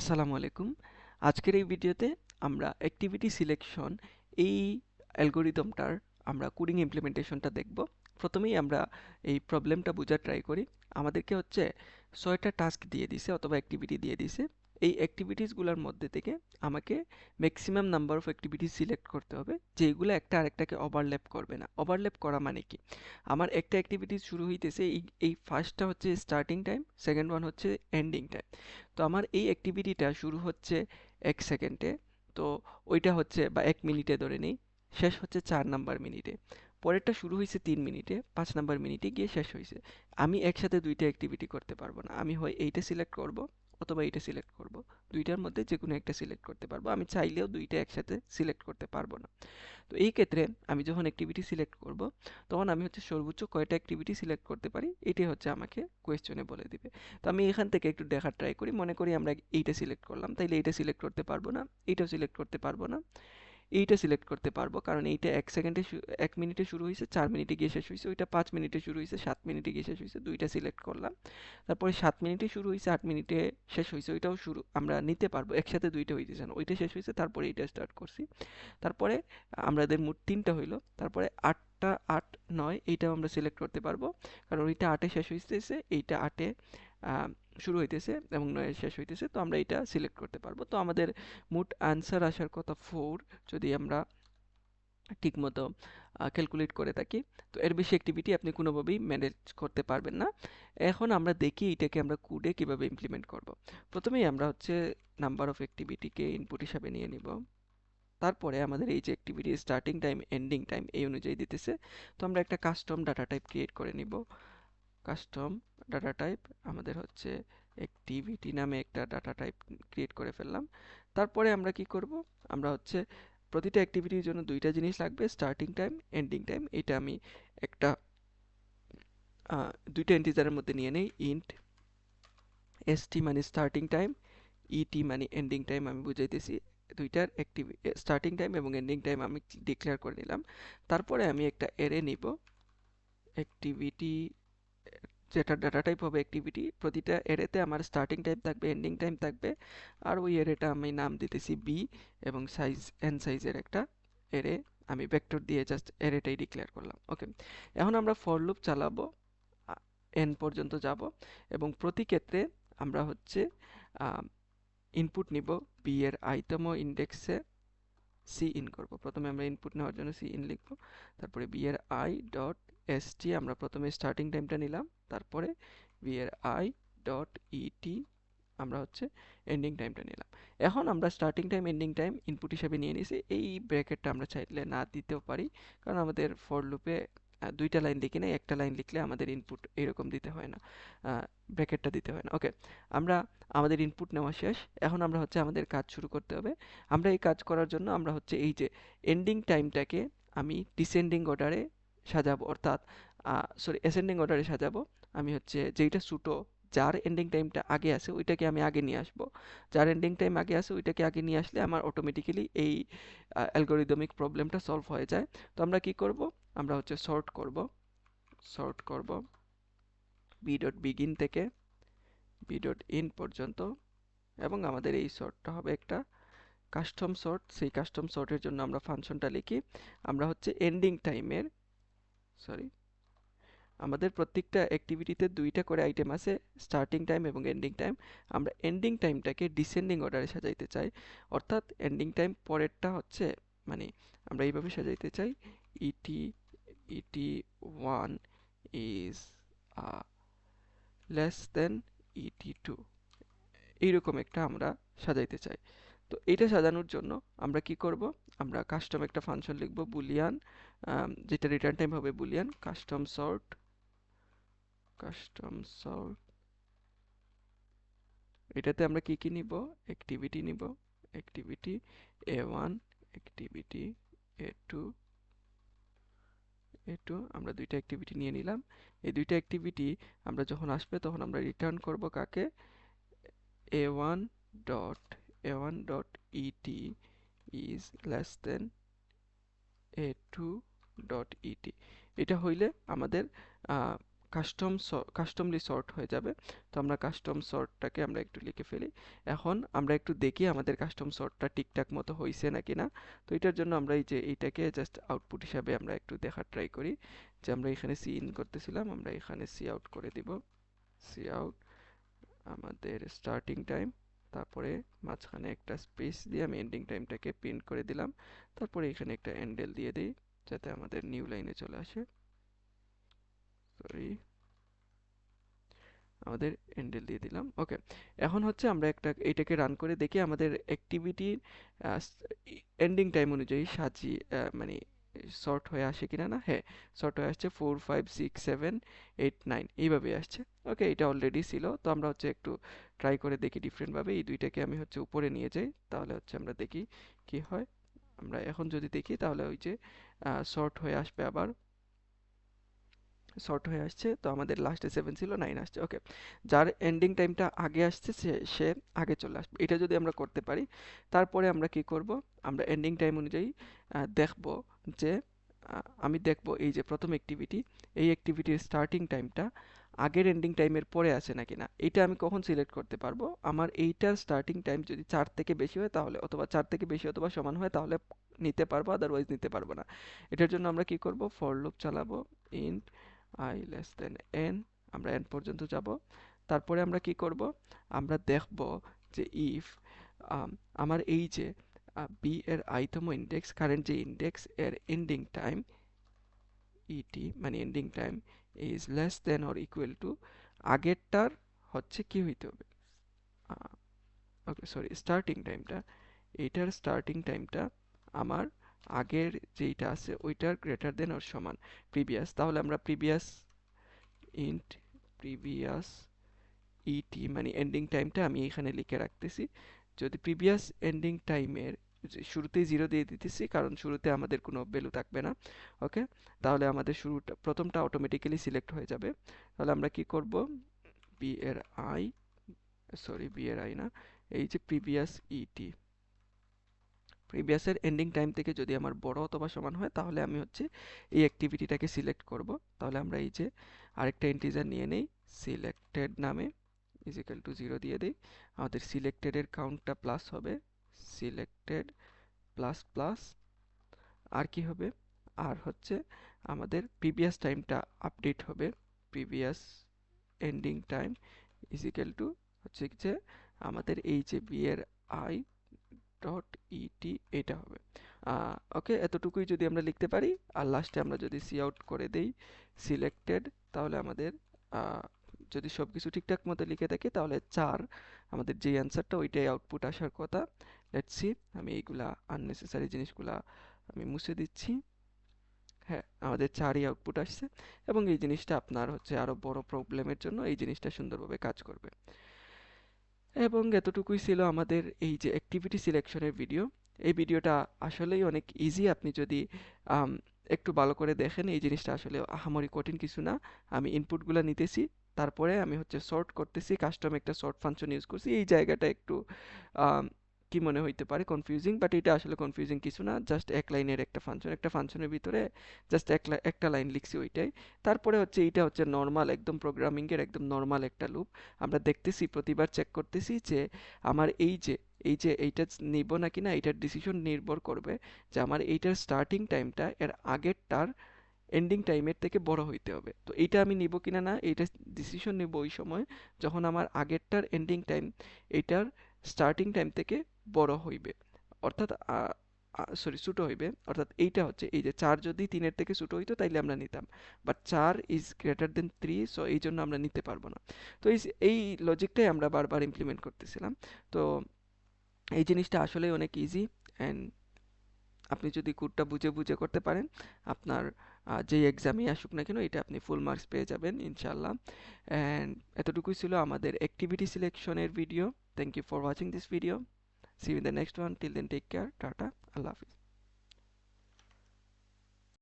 আসসালামু আলাইকুম। আজকের এই ভিডিওতে আমরা অ্যাক্টিভিটি সিলেকশন এই অ্যালগরিদমটার আমরা কোডিং ইমপ্লিমেন্টেশনটা দেখব। প্রথমেই আমরা এই প্রবলেমটা বোঝার ট্রাই করি। আমাদেরকে হচ্ছে ৬টা টাস্ক দিয়ে দিছে অথবা অ্যাক্টিভিটি দিয়ে দিছে। এই অ্যাক্টিভিটিসগুলোর মধ্যে থেকে আমাকে maximum number of activities select করতে হবে যেগুলো একটা আরেকটাকে ওভারল্যাপ করবে না। ওভারল্যাপ করা মানে কি? আমার একটা অ্যাক্টিভিটি শুরু হইতেছে, এই ফার্স্টটা হচ্ছে স্টার্টিং টাইম, সেকেন্ড ওয়ান হচ্ছে এন্ডিং টাইম। তো আমার এই অ্যাক্টিভিটিটা শুরু হচ্ছে ১ সেকেন্ডে, তো ওইটা হচ্ছে বা ১ মিনিটে ধরে নেই, শেষ হচ্ছে ৪ নাম্বার মিনিটে। পরেরটা শুরু হইছে ৩ মিনিটে, ৫ নাম্বার মিনিটে গিয়ে শেষ হইছে। আমি একসাথে ২ টা অ্যাক্টিভিটি করতে পারবো না। আমি হয় এইটা সিলেক্ট করব অথবা এইটা সিলেক্ট করব। ২ টার মধ্যে যেকোনো একটা সিলেক্ট করতে পারবো। আমি চাইলেও ২ টা একসাথে সিলেক্ট করতে পারবো না। তো এই ক্ষেত্রে আমি যখন অ্যাক্টিভিটি সিলেক্ট করব, তখন আমি হচ্ছে সর্বোচ্চ কয়টা অ্যাক্টিভিটি সিলেক্ট করতে পারি এটাই হচ্ছে আমাকে কোয়েশ্চনে বলে দিবে। তো আমি এখান থেকে একটু দেখার ট্রাই করি। মনে করি আমরা এইটা সিলেক্ট করলাম, তাইলে এইটা সিলেক্ট করতে পারবো না, এইটাও সিলেক্ট করতে পারবো না, এইটা সিলেক্ট করতে পারবো কারণ এইটা ১ সেকেন্ডে ১ মিনিটে শুরু হইছে, ৪ মিনিটে গিয়ে শেষ হইছে। ওইটা ৫ মিনিটে শুরু হইছে, ৭ মিনিটে গিয়ে শেষ হইছে। ২ টা সিলেক্ট করলাম। তারপরে ৭ মিনিটে শুরু হইছে, ৮ মিনিটে শেষ হইছে। ওইটাও শুরু আমরা নিতে পারবো। একসাথে ২ টা হইতেছে না। ওইটা শেষ হইছে, তারপরে এইটা স্টার্ট করছি। তারপরে আমাদের মোট ৩ টা হইলো। তারপরে ৮টা ৮, ৯ এইটাও আমরা সিলেক্ট করতে পারবো। কারণ ওইটা ৮ এ শেষ হইতেছে, এইটা ৮ এ আ শুরু হইতেছে এবং ৯ এ শেষ হইতেছে। তো আমরা এইটা সিলেক্ট করতে পারবো। তো আমাদের মোট আনসার আসার কথা ৪, যদি আমরা ঠিকমতো ক্যালকুলেট করে থাকি। তো এর বেশি অ্যাক্টিভিটি আপনি কোনোভাবেই ম্যানেজ করতে পারবেন না। এখন আমরা দেখি এটাকে আমরা কোডে কিভাবে ইমপ্লিমেন্ট করব। প্রথমেই আমরা হচ্ছে নাম্বার অফ অ্যাক্টিভিটিকে ইনপুট হিসাবে নিয়ে নিব। তারপরে আমাদের এই যে activity starting time, ending time এই অনুযায়ী দিতেছে। তো আমরা একটা কাস্টম ডাটা টাইপ ক্রিয়েট করে নিব। কাস্টম ডাটা টাইপ আমাদের হচ্ছে অ্যাক্টিভিটি নামে একটা ডাটা টাইপ ক্রিয়েট করে ফেললাম। তারপরে আমরা কি করব? আমরা হচ্ছে প্রতিটা অ্যাক্টিভিটির জন্য ২ টা জিনিস লাগবে, স্টার্টিং টাইম, এন্ডিং টাইম। এটা আমি একটা ২ টা ইন্টিজারের মধ্যে নিয়ে নেই। ইন্ট st মানে স্টার্টিং টাইম, et মানে এন্ডিং টাইম আমি বুঝাইতেছি। ২ টার স্টার্টিং টাইম এবং এন্ডিং টাইম আমি ডিক্লেয়ার করে নিলাম। তারপরে আমি একটা অ্যারে নিব, অ্যাক্টিভিটি যেটা ডাটা টাইপ হবে অ্যাক্টিভিটি। প্রতিটা অ্যারেতে আমার স্টার্টিং টাইম থাকবে, এন্ডিং টাইম থাকবে। আর ওই অ্যারেটা আমি নাম দিতেছি b এবং সাইজ n সাইজের একটা অ্যারে। আমি ভেক্টর দিয়ে জাস্ট অ্যারেটাই ডিক্লেয়ার করলাম। ওকে, এখন আমরা ফর লুপ চালাবো, n পর্যন্ত যাব এবং প্রতি ক্ষেত্রে আমরা হচ্ছে ইনপুট নিব। b এর i তম ইন্ডেক্সে c ইন করব। প্রথমে আমরা ইনপুট নেওয়ার জন্য c ইন লিখব। তারপরে b এর i ডট st আমরা প্রথমে স্টার্টিং টাইমটা নিলাম। তারপরে b এর i ডট et আমরা হচ্ছে এন্ডিং টাইমটা নিলাম। এখন আমরা starting time, ending time input হিসেবে নিয়ে নিয়েছি। এই ব্র্যাকেটটা আমরা চাইলে না দিতেও পারি, কারণ আমাদের ফর লুপে ২ টা লাইন লিখি না, একটা লাইন লিখলে আমাদের ইনপুট এরকম দিতে হয় না, ব্র্যাকেটটা দিতে হয় না। ওকে, আমরা আমাদের ইনপুট নেওয়া শেষ। এখন আমরা হচ্ছে আমাদের কাজ শুরু করতে হবে। আমরা এই কাজ করার জন্য আমরা হচ্ছে এই যে এন্ডিং টাইমটাকে আমি ডিসেন্ডিং অর্ডারে সাজাবো, অর্থাৎ সরি অ্যাসেন্ডিং অর্ডারে সাজাবো। আমি হচ্ছে যেইটা ছোটো, যার এন্ডিং টাইমটা আগে আছে ওইটাকে আমি আগে নিয়ে আসবো। যার এন্ডিং টাইম আগে আছে ওইটাকে আগে নিয়ে আসলে আমার অটোমেটিক্যালি এই অ্যালগরিদমিক প্রবলেমটা সলভ হয়ে যায়। তো আমরা কি করব? আমরা হচ্ছে সর্ট করব বি ডট বিগিন থেকে বি ডট ইন পর্যন্ত, এবং আমাদের এই সর্টটা হবে একটা কাস্টম সর্ট। সেই কাস্টম সর্টের জন্য আমরা ফাংশনটা লিখি। আমরা হচ্ছে এন্ডিং টাইমের, সরি, আমাদের প্রত্যেকটা অ্যাক্টিভিটিতে ২ টা করে আইটেম আছে, স্টার্টিং টাইম এবং এন্ডিং টাইম। আমরা এন্ডিং টাইমটাকে ডিসেন্ডিং অর্ডারে সাজাইতে চাই, অর্থাৎ এন্ডিং টাইম পরেরটা হচ্ছে, মানে আমরা এইভাবে সাজাইতে চাই, ইটি ইটি 1 ইজ লেস দেন ইটি 2, এইরকম একটা আমরা সাজাইতে চাই। তো এইটা সাজানোর জন্য আমরা কি করব? আমরা কাস্টম একটা ফাংশন লিখব, বুলিয়ান, যেটা রিটার্ন টাইম হবে বুলিয়ান। কাস্টম সর্ট এটাতে আমরা কি কি নিব? অ্যাক্টিভিটি নিব, অ্যাক্টিভিটি a1, অ্যাক্টিভিটি a2, আমরা ২ টা অ্যাক্টিভিটি নিয়ে নিলাম। এই ২ টা অ্যাক্টিভিটি আমরা যখন আসবে তখন আমরা রিটার্ন করব কাকে? a1 dot a1 dot et is less than a2 dot et। এটা হইলে আমাদের কাস্টমলি সর্ট হয়ে যাবে। তো আমরা কাস্টম সর্টটাকে আমরা একটু লিখে ফেলি। এখন আমরা একটু দেখি আমাদের কাস্টম সর্টটা ঠিকঠাক মতো হয়েছে নাকি না। তো এটার জন্য আমরা এই যে এইটাকে জাস্ট আউটপুট হিসাবে আমরা একটু দেখার ট্রাই করি, যে আমরা এখানে সি ইন করতেছিলাম, আমরা এখানে সি আউট করে দিব। সি আউট আমাদের স্টার্টিং টাইম, তারপরে মাঝখানে একটা স্পেস দিয়ে আমি এন্ডিং টাইমটাকে প্রিন্ট করে দিলাম। তারপরে এখানে একটা এন্ডেল দিয়ে দিই যাতে আমাদের নিউ লাইনে চলে আসে। সরি, আমাদের এন্ডেল দিয়ে দিলাম। ওকে, এখন হচ্ছে আমরা এইটাকে রান করে দেখি আমাদের অ্যাক্টিভিটির এন্ডিং টাইম অনুযায়ী সাজিয়ে মানে সর্ট হয়ে আসে কিনা। না, হ্যাঁ, সর্ট হয়ে আসছে 4 5 6 7 8 9 এইভাবে আসছে। ওকে, এটা অলরেডি ছিল। তো আমরা হচ্ছে একটু ট্রাই করে দেখি ডিফারেন্টভাবে। এই দুইটাকে আমি হচ্ছে উপরে নিয়ে যাই, তাহলে হচ্ছে আমরা দেখি কি হয়। আমরা এখন যদি দেখি তাহলে ওই যে সর্ট হয়ে আসবে, আবার শর্ট হয়ে আসছে। তো আমাদের লাস্টে 7 ছিল, 9 আসছে। ওকে, যার এন্ডিং টাইমটা আগে আসছে সে আগে চলে আসবে। এটা যদি আমরা করতে পারি, তারপরে আমরা কি করব, আমরা এন্ডিং টাইম অনুযায়ী দেখব যে আমি দেখব এই যে প্রথম অ্যাক্টিভিটি, এই অ্যাক্টিভিটির স্টার্টিং টাইমটা আগের এন্ডিং টাইমের পরে আছে নাকি না। এটা আমি কখন সিলেক্ট করতে পারবো, আমার এইটার স্টার্টিং টাইম যদি 4 থেকে বেশি হয় তাহলে, অথবা 4 থেকে বেশি অথবা সমান হয় তাহলে নিতে পারবো, আদারওয়াইজ নিতে পারবো না। এটার জন্য আমরা কি করব, ফর লুপ চালাবো। Int I less than n, আমরা n পর্যন্ত যাব। তারপরে আমরা কি করব, আমরা দেখব যে if আমার এই যে b এর i তম ইন্ডেক্স, কারেন্ট যে ইন্ডেক্স, এর এন্ডিং টাইম et মানে ending time is less than or equal to আগেরটার হচ্ছে কি হইতে হবে, ওকে সরি, স্টার্টিং টাইমটা, এইটার স্টার্টিং টাইমটা আমার আগের যেইটা আছে ওইটার গ্রেটার দেন অর সমান প্রিভিয়াস। তাহলে আমরা প্রিভিয়াস ইন্ট প্রিভিয়াস ইটি মানে এন্ডিং টাইমটা আমি এখানে লিখে রাখতেছি। যদি প্রিভিয়াস এন্ডিং টাইমের শুরুতেই 0 দিয়ে দিতেছি, কারণ শুরুতে আমাদের কোনো ভ্যালু থাকবে না। ওকে, তাহলে আমাদের শুরুটা প্রথমটা অটোমেটিক্যালি সিলেক্ট হয়ে যাবে। তাহলে আমরা কি করব, বি এর আই, সরি বি এর আই না, এই যে প্রিভিয়াস ইটি, প্রিভিয়াসের এন্ডিং টাইম থেকে যদি আমার বড় অথবা সমান হয় তাহলে আমি হচ্ছে এই অ্যাক্টিভিটিটাকে সিলেক্ট করব। তাহলে আমরা এই যে আরেকটা ইন্টিজার নিয়ে নেই, সিলেক্টেড নামে ইজ ইকুয়াল টু 0 দিয়ে দিই। আমাদের সিলেক্টেডের কাউন্টটা প্লাস হবে, সিলেক্টেড প্লাস প্লাস, আর কি হবে, আর হচ্ছে আমাদের প্রিভিয়াস টাইমটা আপডেট হবে, previous ending time is equal to হচ্ছে যে আমাদের এই যে বি এর আই ডট ইটি এটা হবে। ওকে, এতটুকুই যদি আমরা লিখতে পারি, আর লাস্টে আমরা যদি সি আউট করে দেই সিলেক্টেড, তাহলে আমাদের যদি সব কিছু ঠিকঠাক মতো লিখে থাকি তাহলে 4 আমাদের যে অ্যান্সারটা ওইটাই আউটপুট আসার কথা। লেটস সি, আমি এইগুলা আননেসেসারি জিনিসগুলা আমি মুছে দিচ্ছি। হ্যাঁ, আমাদের 4ই আউটপুট আসছে, এবং এই জিনিসটা আপনার হচ্ছে আরো বড় প্রবলেমের জন্য এই জিনিসটা সুন্দরভাবে কাজ করবে। এবং এতটুকুই ছিল আমাদের এই যে অ্যাক্টিভিটি সিলেকশনের ভিডিও। এই ভিডিওটা আসলেই অনেক ইজি, আপনি যদি আম, একটু ভালো করে দেখেন এই জিনিসটা আসলে আহামরি কঠিন কিছু না। আমি ইনপুটগুলো নিতেছি, তারপরে আমি হচ্ছে সর্ট করতেছি, কাস্টম একটা সর্ট ফাংশন ইউজ করছি। এই জায়গাটা একটু আম, কি মনে হইতে পারে কনফিউজিং, বাট এটা আসলে কনফিউজিং কিছু না। জাস্ট এক লাইনের একটা ফাংশন, একটা ফাংশনের ভিতরে জাস্ট একটা লাইন লিখছি ওইটাই। তারপরে হচ্ছে এইটা হচ্ছে নর্মাল একদম প্রোগ্রামিংয়ের একদম নর্মাল একটা লুপ। আমরা দেখতেছি, প্রতিবার চেক করতেছি যে আমার এই যে এইটা নিব নাকি না, এইটার ডিসিশন নির্ভর করবে যে আমার এইটার স্টার্টিং টাইমটা এর আগেরটার এন্ডিং টাইমের থেকে বড় হইতে হবে। তো এইটা আমি নিব কিনা না, এইটা ডিসিশন নিব ওই সময় যখন আমার আগেরটার এন্ডিং টাইম এইটার স্টার্টিং টাইম থেকে বড় হইবে, অর্থাৎ সরি ছোট হইবে। অর্থাৎ এইটা হচ্ছে এই যে 4 যদি 3-এর থেকে ছোট হইতো তাইলে আমরা নিতাম, but 4 is greater than 3, so এই জন্য আমরা নিতে পারবো না। তো এই লজিকটাই আমরা বারবার ইমপ্লিমেন্ট করতেছিলাম। তো এই জিনিসটা আসলে অনেক ইজি, অ্যান্ড আপনি যদি কোডটা বুঝে বুঝে করতে পারেন, আপনার যেই এক্সামই আসুক না কেন এটা আপনি ফুল মার্কস পেয়ে যাবেন ইনশাল্লাহ। অ্যান্ড এতটুকুই ছিল আমাদের অ্যাক্টিভিটি সিলেকশনের video. Thank you for watching this video. See you in the next one. Till then take care, tata, আল্লাহ হাফিজ।